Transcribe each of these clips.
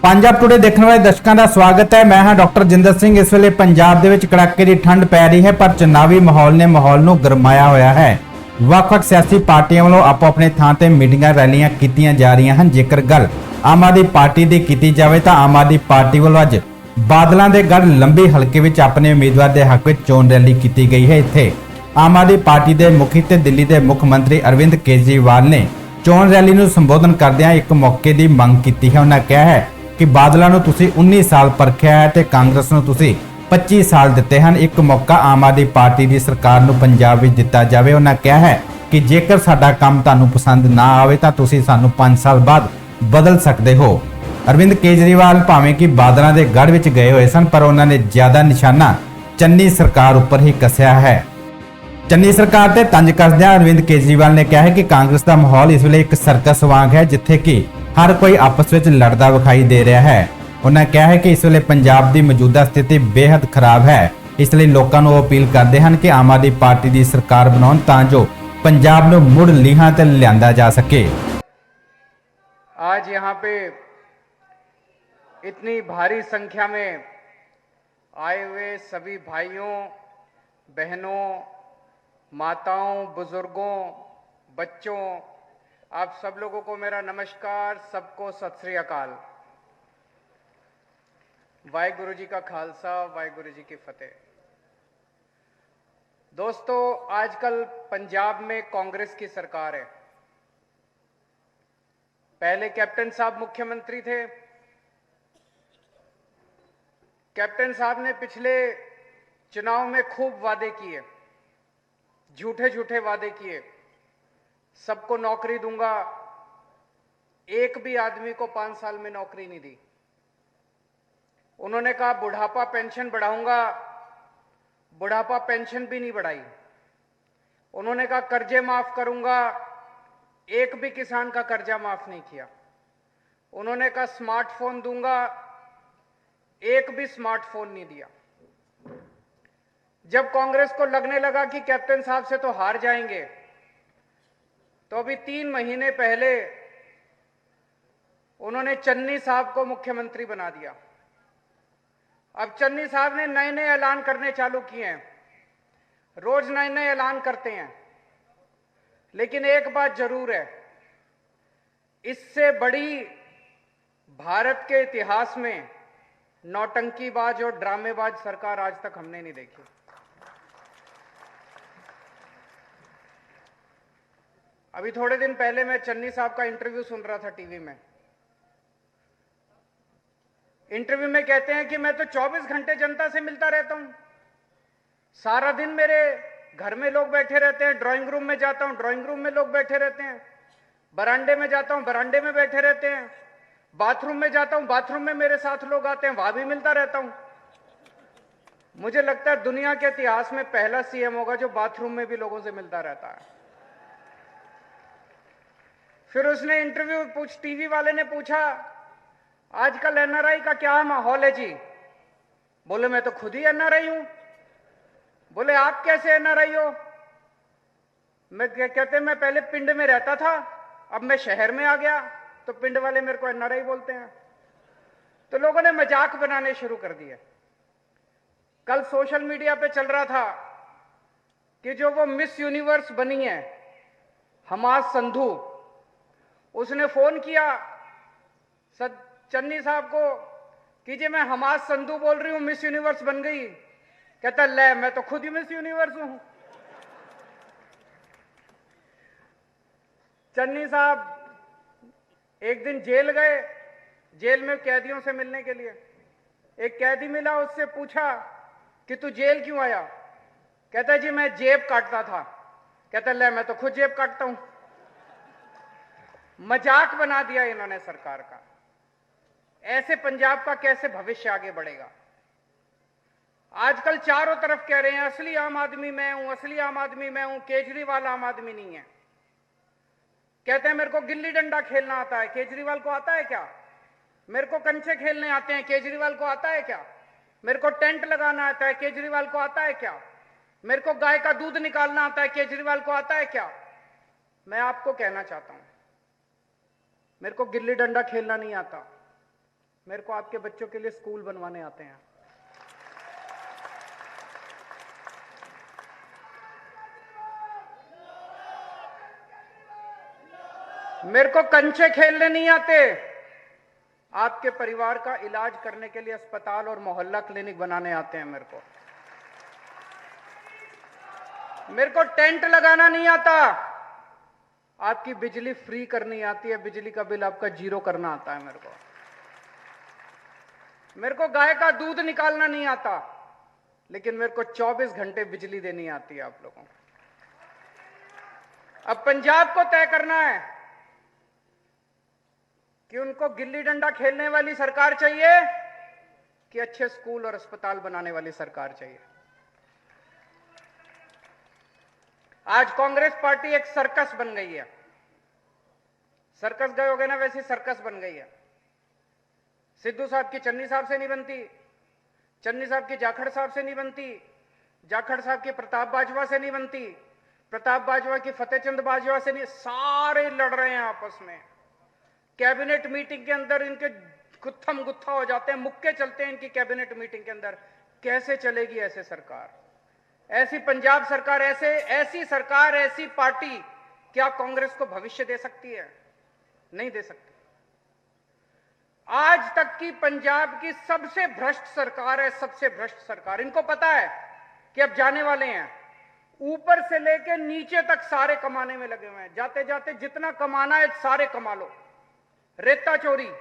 Punjab today देखने वाले दर्शकों का स्वागत है। मैं हाँ डॉक्टर जिंदर सिंह। इस वेले पंजाब दे विच कड़ाके की ठंड पै रही है, पर चुनावी माहौल ने माहौल नूं गरमाया होया है। ਵੱਖ-ਵੱਖ सियासी पार्टियां वालों आपो अपने थां ते मीटिंगां रैलियां कीतियां जा रही हैं। जेकर गल आम आदमी पार्टी की कीती जावे तां आम आदमी पार्टी वालों अज बादलों के गढ़ लंबी हलके विच अपने उम्मीदवार के हक में चोण रैली की गई है। इत्थे आम आदमी पार्टी के मुखी ते दिल्ली के मुख मंत्री अरविंद केजरीवाल ने चोण रैली नूं संबोधन करदिआं एक मौके की मंग की है। उन्होंने कहा है कि बादलों नूं तुसीं 19 साल परखिया है ते कांग्रेस नूं तुसीं 25 साल दिते हैं। एक मौका आम आदमी पार्टी की सरकार नूं पंजाब विच दिता जावे। उन्होंने कहा है कि जेकर साडा काम तुहानूं पसंद ना आवे तां तुसीं सानूं 5 साल बाद बदल सकते हो। अरविंद केजरीवाल भावें कि बादलों के गढ़ विच गए हुए सन, पर उन्होंने ज्यादा निशाना चन्नी सरकार उपर ही कसिया है। चन्नी सरकार ते तंज कसदिआं अरविंद केजरीवाल ने कहा है कि कांग्रेस का माहौल इस वेले एक सर्कस वांग है, जिथे कि हर कोई आपस में लड़ता विखाई दे रहा है। उन्होंने कहा है कि इस वेले पंजाब की मौजूदा स्थिति बेहद खराब है, इसलिए लोगों को अपील करते हैं कि आम आदमी पार्टी की सरकार बनाउण तां जो पंजाब नूं मुड़ लीहां ते लिआंदा जा सके। आज यहाँ पे इतनी भारी संख्या में आए हुए सभी भाइयों, बहनों, माताओं, बुजुर्गों, बच्चों, आप सब लोगों को मेरा नमस्कार, सबको सत श्री अकाल। वाहिगुरु जी का खालसा, वाहिगुरु जी की फतेह। दोस्तों, आजकल पंजाब में कांग्रेस की सरकार है। पहले कैप्टन साहब मुख्यमंत्री थे। कैप्टन साहब ने पिछले चुनाव में खूब वादे किए, झूठे झूठे वादे किए। सबको नौकरी दूंगा, एक भी आदमी को 5 साल में नौकरी नहीं दी। उन्होंने कहा बुढ़ापा पेंशन बढ़ाऊंगा, बुढ़ापा पेंशन भी नहीं बढ़ाई। उन्होंने कहा कर्जे माफ करूंगा, एक भी किसान का कर्जा माफ नहीं किया। उन्होंने कहा स्मार्टफोन दूंगा, एक भी स्मार्टफोन नहीं दिया। जब कांग्रेस को लगने लगा कि कैप्टन साहब से तो हार जाएंगे, तो अभी 3 महीने पहले उन्होंने चन्नी साहब को मुख्यमंत्री बना दिया। अब चन्नी साहब ने नए नए ऐलान करने चालू किए हैं, रोज नए नए ऐलान करते हैं। लेकिन एक बात जरूर है, इससे बड़ी भारत के इतिहास में नौटंकीबाज और ड्रामेबाज सरकार आज तक हमने नहीं देखी। अभी थोड़े दिन पहले मैं चन्नी साहब का इंटरव्यू सुन रहा था टीवी में। इंटरव्यू में कहते हैं कि मैं तो 24 घंटे जनता से मिलता रहता हूं, सारा दिन मेरे घर में लोग बैठे रहते हैं, ड्राइंग रूम में जाता हूं, ड्राइंग रूम में लोग बैठे रहते हैं, बरामदे में जाता हूं, बरामदे में बैठे रहते हैं, बाथरूम में जाता हूं, बाथरूम में मेरे साथ लोग आते हैं, वहां भी मिलता रहता हूं। मुझे लगता है दुनिया के इतिहास में पहला सीएम होगा जो बाथरूम में भी लोगों से मिलता रहता है। फिर उसने इंटरव्यू टीवी वाले ने पूछा आजकल एनआरआई का क्या माहौल है जी? बोले मैं तो खुद ही एनआरआई हूं। बोले आप कैसे एनआरआई हो? मैं कहते मैं पहले पिंड में रहता था, अब मैं शहर में आ गया, तो पिंड वाले मेरे को एनआरआई बोलते हैं। तो लोगों ने मजाक बनाने शुरू कर दिए। कल सोशल मीडिया पे चल रहा था कि जो वो मिस यूनिवर्स बनी है हमास संधू, उसने फोन किया चन्नी साहब को कि जी मैं हमास संधू बोल रही हूं, मिस यूनिवर्स बन गई। कहता ले मैं तो खुद ही मिस यूनिवर्स हूं। चन्नी साहब एक दिन जेल गए, जेल में कैदियों से मिलने के लिए। एक कैदी मिला, उससे पूछा कि तू जेल क्यों आया? कहता जी मैं जेब काटता था। कहता ले मैं तो खुद जेब काटता हूं। मजाक बना दिया इन्होंने सरकार का। ऐसे पंजाब का कैसे भविष्य आगे बढ़ेगा? आजकल चारों तरफ कह रहे हैं असली आम आदमी मैं हूं, असली आम आदमी मैं हूं, केजरीवाल आम आदमी नहीं है। कहते हैं मेरे को गिल्ली डंडा खेलना आता है, केजरीवाल को आता है क्या? मेरे को कंचे खेलने आते हैं, केजरीवाल को आता है क्या? मेरे को टेंट लगाना आता है, केजरीवाल को आता है क्या? मेरे को गाय का दूध निकालना आता है, केजरीवाल को आता है क्या? मैं आपको कहना चाहता हूं, मेरे को गिल्ली डंडा खेलना नहीं आता, मेरे को आपके बच्चों के लिए स्कूल बनवाने आते हैं। मेरे को कंचे खेलने नहीं आते। आपके परिवार का इलाज करने के लिए अस्पताल और मोहल्ला क्लिनिक बनाने आते हैं। मेरे को टेंट लगाना नहीं आता। आपकी बिजली फ्री करनी आती है, बिजली का बिल आपका 0 करना आता है। मेरे को गाय का दूध निकालना नहीं आता, लेकिन मेरे को 24 घंटे बिजली देनी आती है आप लोगों को। अब पंजाब को तय करना है कि उनको गिल्ली डंडा खेलने वाली सरकार चाहिए कि अच्छे स्कूल और अस्पताल बनाने वाली सरकार चाहिए। आज कांग्रेस पार्टी एक सर्कस बन गई है। सर्कस गए होगे ना, वैसी सर्कस बन गई है। सिद्धू साहब की चन्नी साहब से नहीं बनती, चन्नी साहब की जाखड़ साहब से नहीं बनती, जाखड़ साहब की प्रताप बाजवा से नहीं बनती, प्रताप बाजवा की फतेहचंद बाजवा से नहीं। सारे लड़ रहे हैं आपस में। कैबिनेट मीटिंग के अंदर इनके गुत्थम गुत्था हो जाते हैं, मुक्के चलते हैं इनकी कैबिनेट मीटिंग के अंदर। कैसे चलेगी ऐसे सरकार, ऐसी पंजाब सरकार, ऐसी सरकार, ऐसी पार्टी क्या कांग्रेस को भविष्य दे सकती है? नहीं दे सकती। आज तक की पंजाब की सबसे भ्रष्ट सरकार है, सबसे भ्रष्ट सरकार। इनको पता है कि अब जाने वाले हैं, ऊपर से लेकर नीचे तक सारे कमाने में लगे हुए हैं। जाते जाते जितना कमाना है सारे कमा लो। रेता चोरी,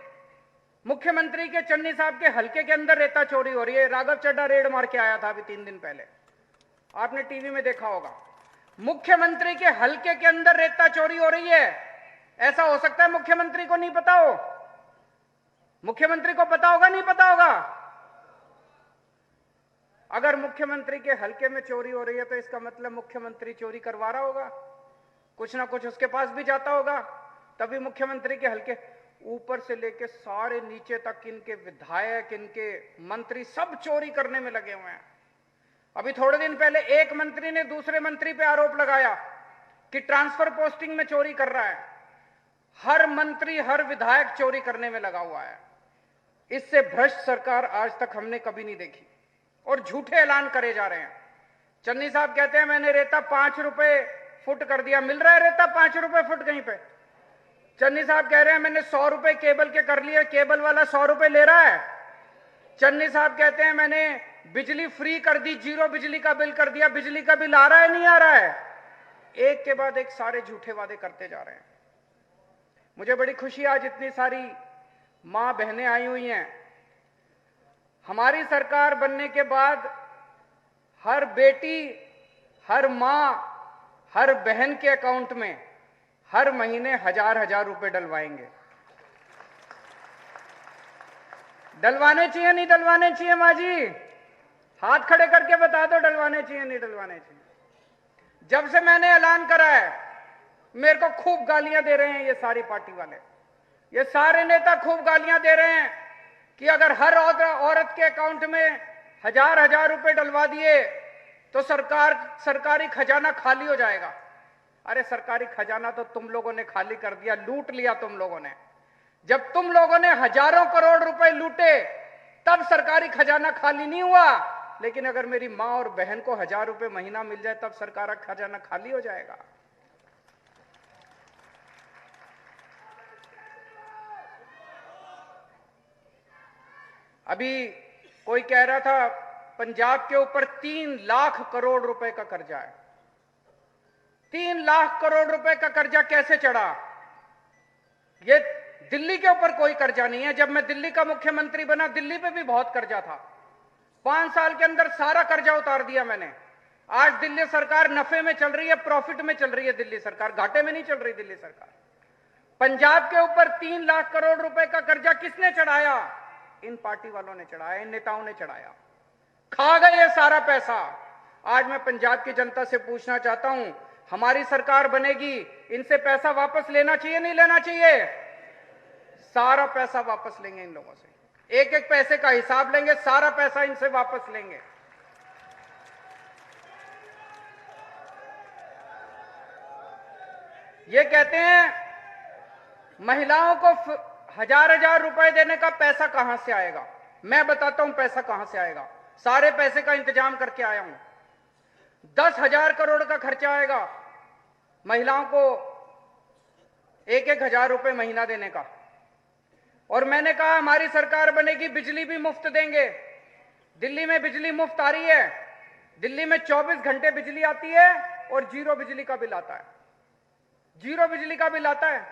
मुख्यमंत्री के चन्नी साहब के हलके के अंदर रेता चोरी हो रही है। राघव चड्ढा रेड मार के आया था अभी 3 दिन पहले, आपने टीवी में देखा होगा। मुख्यमंत्री के हलके के अंदर रेता चोरी हो रही है। ऐसा हो सकता है मुख्यमंत्री को नहीं पता हो? मुख्यमंत्री को पता होगा, नहीं पता होगा? अगर मुख्यमंत्री के हलके में चोरी हो रही है तो इसका मतलब मुख्यमंत्री चोरी करवा रहा होगा, कुछ ना कुछ उसके पास भी जाता होगा, तभी मुख्यमंत्री के हलके। ऊपर से लेके सारे नीचे तक इनके विधायक, इनके मंत्री सब चोरी करने में लगे हुए हैं। अभी थोड़े दिन पहले एक मंत्री ने दूसरे मंत्री पे आरोप लगाया कि ट्रांसफर पोस्टिंग में चोरी कर रहा है। हर मंत्री, हर विधायक चोरी करने में लगा हुआ है। इससे भ्रष्ट सरकार आज तक हमने कभी नहीं देखी, और झूठे ऐलान करे जा रहे हैं। चन्नी साहब कहते हैं मैंने रेता 5 रुपए फुट कर दिया। मिल रहा है रेता 5 रुपए फुट कहीं पे? चन्नी साहब कह रहे हैं मैंने 100 रुपए केबल के कर लिए, केबल वाला 100 रुपए ले रहा है। चन्नी साहब कहते हैं मैंने बिजली फ्री कर दी, 0 बिजली का बिल कर दिया। बिजली का बिल आ रहा है, नहीं आ रहा है? एक के बाद एक सारे झूठे वादे करते जा रहे हैं। मुझे बड़ी खुशी, आज इतनी सारी मां बहनें आई हुई हैं। हमारी सरकार बनने के बाद हर बेटी, हर मां, हर बहन के अकाउंट में हर महीने 1000 रुपए डलवाएंगे। डलवाने चाहिए, नहीं डलवाने चाहिए? मां जी हाथ खड़े करके बता दो, डलवाने चाहिए, नहीं डलवाने चाहिए? जब से मैंने ऐलान करा है, मेरे को खूब गालियां दे रहे हैं ये सारी पार्टी वाले, ये सारे नेता खूब गालियां दे रहे हैं कि अगर हर औरत के अकाउंट में 1000 रुपए डलवा दिए तो सरकारी खजाना खाली हो जाएगा। अरे सरकारी खजाना तो तुम लोगों ने खाली कर दिया, लूट लिया तुम लोगों ने। जब तुम लोगों ने हजारों करोड़ रुपए लूटे तब सरकारी खजाना खाली नहीं हुआ। लेकिन अगर मेरी मां और बहन को 1000 रुपए महीना मिल जाए तब सरकारी खजाना खाली हो जाएगा। अभी कोई कह रहा था पंजाब के ऊपर 3 लाख करोड़ रुपए का कर्जा है। 3 लाख करोड़ रुपए का कर्जा कैसे चढ़ा? ये दिल्ली के ऊपर कोई कर्जा नहीं है। जब मैं दिल्ली का मुख्यमंत्री बना, दिल्ली पे भी बहुत कर्जा था। 5 साल के अंदर सारा कर्जा उतार दिया मैंने। आज दिल्ली सरकार नफे में चल रही है, प्रॉफिट में चल रही है दिल्ली सरकार, घाटे में नहीं चल रही दिल्ली सरकार। पंजाब के ऊपर 3 लाख करोड़ रुपए का कर्जा किसने चढ़ाया? इन पार्टी वालों ने चढ़ाया, इन नेताओं ने चढ़ाया। खा गए ये सारा पैसा। आज मैं पंजाब की जनता से पूछना चाहता हूं, हमारी सरकार बनेगी, इनसे पैसा वापस लेना चाहिए, नहीं लेना चाहिए? सारा पैसा वापस लेंगे इन लोगों से, एक एक पैसे का हिसाब लेंगे, सारा पैसा इनसे वापस लेंगे। ये कहते हैं महिलाओं को हजार रुपए देने का पैसा कहां से आएगा? मैं बताता हूं पैसा कहां से आएगा। सारे पैसे का इंतजाम करके आया हूं। 10,000 करोड़ का खर्चा आएगा महिलाओं को 1,000 रुपए महीना देने का। और मैंने कहा हमारी सरकार बनेगी, बिजली भी मुफ्त देंगे। दिल्ली में बिजली मुफ्त आ रही है। दिल्ली में 24 घंटे बिजली आती है और जीरो बिजली का बिल आता है। जीरो बिजली का बिल आता है।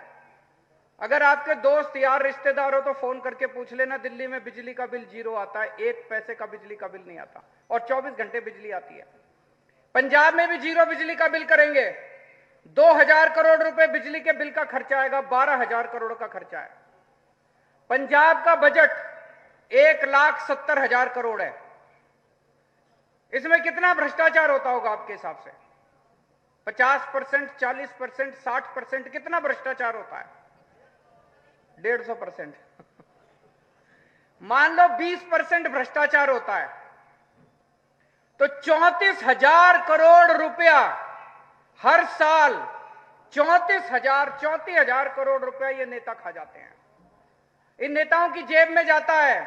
अगर आपके दोस्त यार रिश्तेदार हो तो फोन करके पूछ लेना, दिल्ली में बिजली का बिल जीरो आता है, 1 पैसे का बिजली का बिल नहीं आता और 24 घंटे बिजली आती है। पंजाब में भी जीरो बिजली का बिल करेंगे। 2,000 करोड़ रुपए बिजली के बिल का खर्चा आएगा, 12,000 करोड़ का खर्चा है। पंजाब का बजट 1,70,000 करोड़ है। इसमें कितना भ्रष्टाचार होता होगा आपके हिसाब से? 50%, 40%, 60%? कितना भ्रष्टाचार होता है? 150%। मान लो 20% भ्रष्टाचार होता है तो 34,000 करोड़ रुपया हर साल, 34,000 करोड़ रुपया ये नेता खा जाते हैं। इन नेताओं की जेब में जाता है,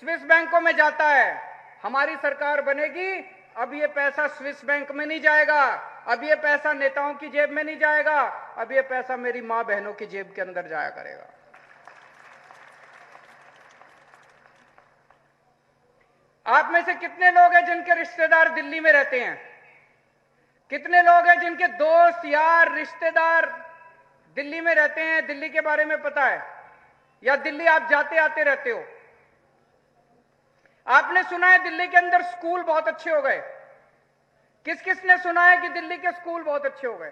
स्विस बैंकों में जाता है। हमारी सरकार बनेगी, अब ये पैसा स्विस बैंक में नहीं जाएगा, अब ये पैसा नेताओं की जेब में नहीं जाएगा, अब ये पैसा मेरी मां बहनों की जेब के अंदर जाया करेगा। आप में से कितने लोग हैं जिनके रिश्तेदार दिल्ली में रहते हैं? कितने लोग हैं जिनके दोस्त यार रिश्तेदार दिल्ली में रहते हैं? दिल्ली के बारे में पता है या दिल्ली आप जाते आते रहते हो? आपने सुना है दिल्ली के अंदर स्कूल बहुत अच्छे हो गए? किस किस ने सुना है कि दिल्ली के स्कूल बहुत अच्छे हो गए?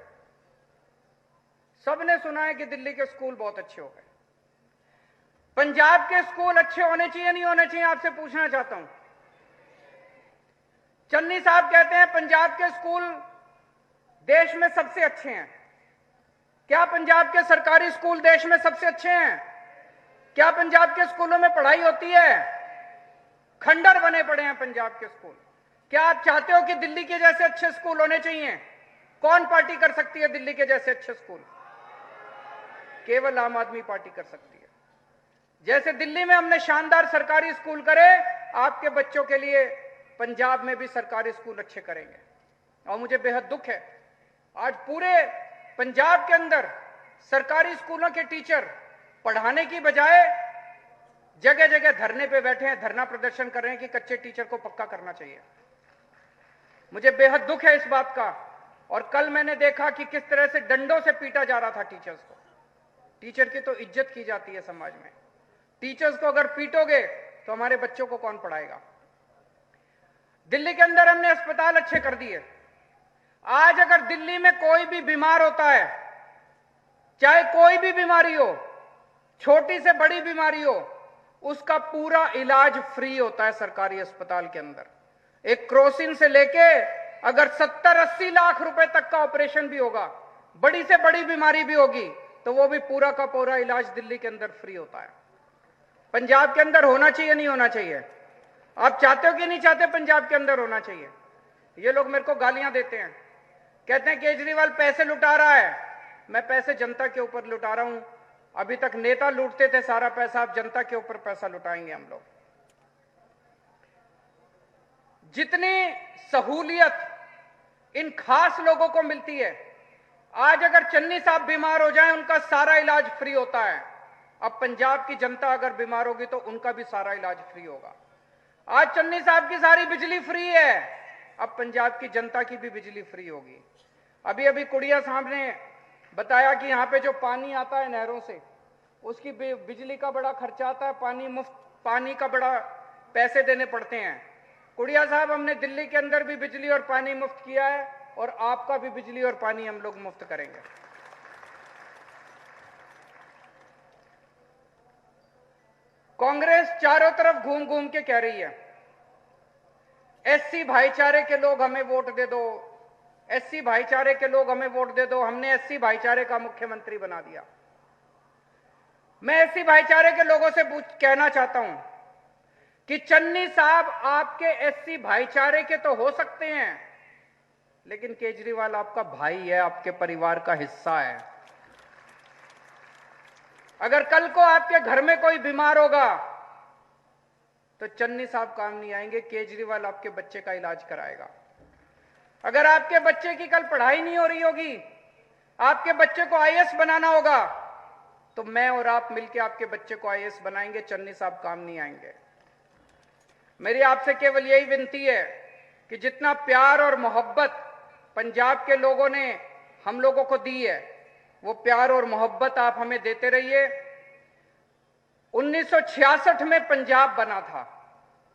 सबने सुना है कि दिल्ली के स्कूल बहुत अच्छे हो गए। पंजाब के स्कूल अच्छे होने चाहिए नहीं होने चाहिए? आपसे पूछना चाहता हूं। चन्नी साहब कहते हैं पंजाब के स्कूल देश में सबसे अच्छे हैं। क्या पंजाब के सरकारी स्कूल देश में सबसे अच्छे हैं? क्या पंजाब के स्कूलों में पढ़ाई होती है? खंडर बने पड़े हैं पंजाब के स्कूल। क्या आप चाहते हो कि दिल्ली के जैसे अच्छे स्कूल होने चाहिए? कौन पार्टी कर सकती है दिल्ली के जैसे अच्छे स्कूल? केवल आम आदमी पार्टी कर सकती है। जैसे दिल्ली में हमने शानदार सरकारी स्कूल करे, आपके बच्चों के लिए पंजाब में भी सरकारी स्कूल अच्छे करेंगे। और मुझे बेहद दुख है, आज पूरे पंजाब के अंदर सरकारी स्कूलों के टीचर पढ़ाने की बजाय जगह जगह धरने पे बैठे हैं, धरना प्रदर्शन कर रहे हैं कि कच्चे टीचर को पक्का करना चाहिए। मुझे बेहद दुख है इस बात का। और कल मैंने देखा कि किस तरह से डंडों से पीटा जा रहा था टीचर्स को। टीचर की तो इज्जत की जाती है समाज में। टीचर्स को अगर पीटोगे तो हमारे बच्चों को कौन पढ़ाएगा? दिल्ली के अंदर हमने अस्पताल अच्छे कर दिए। आज अगर दिल्ली में कोई भी बीमार होता है, चाहे कोई भी बीमारी हो, छोटी से बड़ी बीमारी हो, उसका पूरा इलाज फ्री होता है सरकारी अस्पताल के अंदर। एक क्रोसिन से लेके अगर 70-80 लाख रुपए तक का ऑपरेशन भी होगा, बड़ी से बड़ी बीमारी भी होगी, तो वो भी पूरा का पूरा इलाज दिल्ली के अंदर फ्री होता है। पंजाब के अंदर होना चाहिए नहीं होना चाहिए? आप चाहते हो कि नहीं चाहते पंजाब के अंदर होना चाहिए? ये लोग मेरे को गालियां देते हैं, कहते हैं केजरीवाल पैसे लुटा रहा है। मैं पैसे जनता के ऊपर लुटा रहा हूं। अभी तक नेता लूटते थे सारा पैसा, अब जनता के ऊपर पैसा लुटाएंगे हम लोग। जितनी सहूलियत इन खास लोगों को मिलती है, आज अगर चन्नी साहब बीमार हो जाएं, उनका सारा इलाज फ्री होता है। अब पंजाब की जनता अगर बीमार होगी तो उनका भी सारा इलाज फ्री होगा। आज चन्नी साहब की सारी बिजली फ्री है, अब पंजाब की जनता की भी बिजली फ्री होगी। अभी अभी कुड़िया साहब ने बताया कि यहाँ पे जो पानी आता है नहरों से, उसकी बिजली का बड़ा खर्चा आता है, पानी मुफ्त, पानी का बड़ा पैसे देने पड़ते हैं। कुड़िया साहब, हमने दिल्ली के अंदर भी बिजली और पानी मुफ्त किया है और आपका भी बिजली और पानी हम लोग मुफ्त करेंगे। कांग्रेस चारों तरफ घूम घूम के कह रही है एससी भाईचारे के लोग हमें वोट दे दो, एससी भाईचारे के लोग हमें वोट दे दो। हमने एससी भाईचारे का मुख्यमंत्री बना दिया। मैं एससी भाईचारे के लोगों से कहना चाहता हूं कि चन्नी साहब आपके एससी भाईचारे के तो हो सकते हैं, लेकिन केजरीवाल आपका भाई है, आपके परिवार का हिस्सा है। अगर कल को आपके घर में कोई बीमार होगा तो चन्नी साहब काम नहीं आएंगे, केजरीवाल आपके बच्चे का इलाज कराएगा। अगर आपके बच्चे की कल पढ़ाई नहीं हो रही होगी, आपके बच्चे को आईएएस बनाना होगा, तो मैं और आप मिलकर आपके बच्चे को आईएएस बनाएंगे, चन्नी साहब काम नहीं आएंगे। मेरी आपसे केवल यही विनती है कि जितना प्यार और मोहब्बत पंजाब के लोगों ने हम लोगों को दी है, वो प्यार और मोहब्बत आप हमें देते रहिए। 1966 में पंजाब बना था।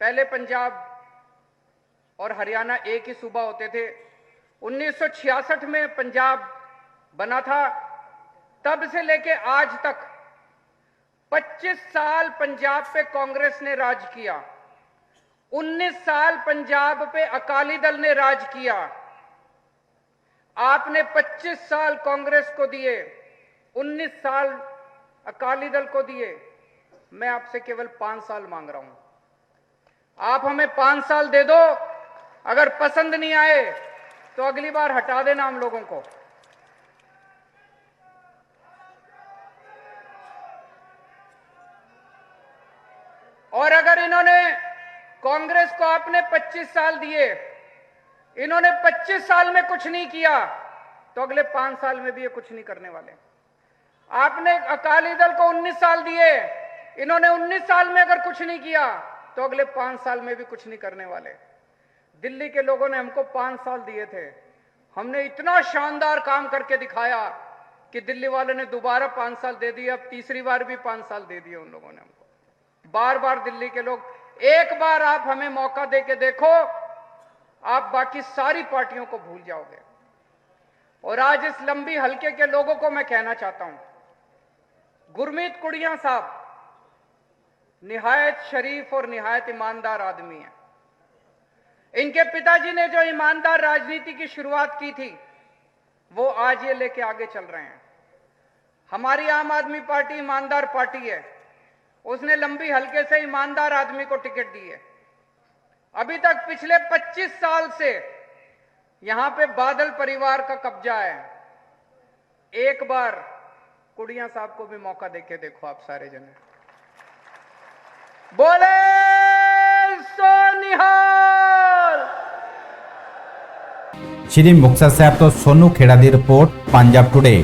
पहले पंजाब और हरियाणा एक ही सूबा होते थे। 1966 में पंजाब बना था। तब से लेके आज तक 25 साल पंजाब पे कांग्रेस ने राज किया। 19 साल पंजाब पे अकाली दल ने राज किया। आपने 25 साल कांग्रेस को दिए, 19 साल अकाली दल को दिए। मैं आपसे केवल 5 साल मांग रहा हूं। आप हमें 5 साल दे दो। अगर पसंद नहीं आए तो अगली बार हटा देना हम लोगों को। और अगर इन्होंने कांग्रेस को आपने 25 साल दिए, इन्होंने 25 साल में कुछ नहीं किया, तो अगले 5 साल में भी ये कुछ नहीं करने वाले। आपने अकाली दल को 19 साल दिए, इन्होंने 19 साल में अगर कुछ नहीं किया, तो अगले 5 साल में भी कुछ नहीं करने वाले। दिल्ली के लोगों ने हमको 5 साल दिए थे। हमने इतना शानदार काम करके दिखाया कि दिल्ली वालों ने दोबारा 5 साल दे दिए। अब तीसरी बार भी 5 साल दे दिए उन लोगों ने हमको। बार बार दिल्ली के लोग, एक बार आप हमें मौका दे के देखो, आप बाकी सारी पार्टियों को भूल जाओगे। और आज इस लंबी हलके के लोगों को मैं कहना चाहता हूं, गुरमीत कुड़िया साहब निहायत शरीफ और निहायत ईमानदार आदमी हैं। इनके पिताजी ने जो ईमानदार राजनीति की शुरुआत की थी, वो आज ये लेके आगे चल रहे हैं। हमारी आम आदमी पार्टी ईमानदार पार्टी है। उसने लंबी हलके से ईमानदार आदमी को टिकट दी है। अभी तक पिछले 25 साल से यहां पे बादल परिवार का कब्जा है। एक बार कुड़िया साहब को भी मौका देके देखो आप सारे जने। बोले सोनिहाल। श्री मुक्तसर साहब तो सोनू खेड़ा की रिपोर्ट, पंजाब टुडे।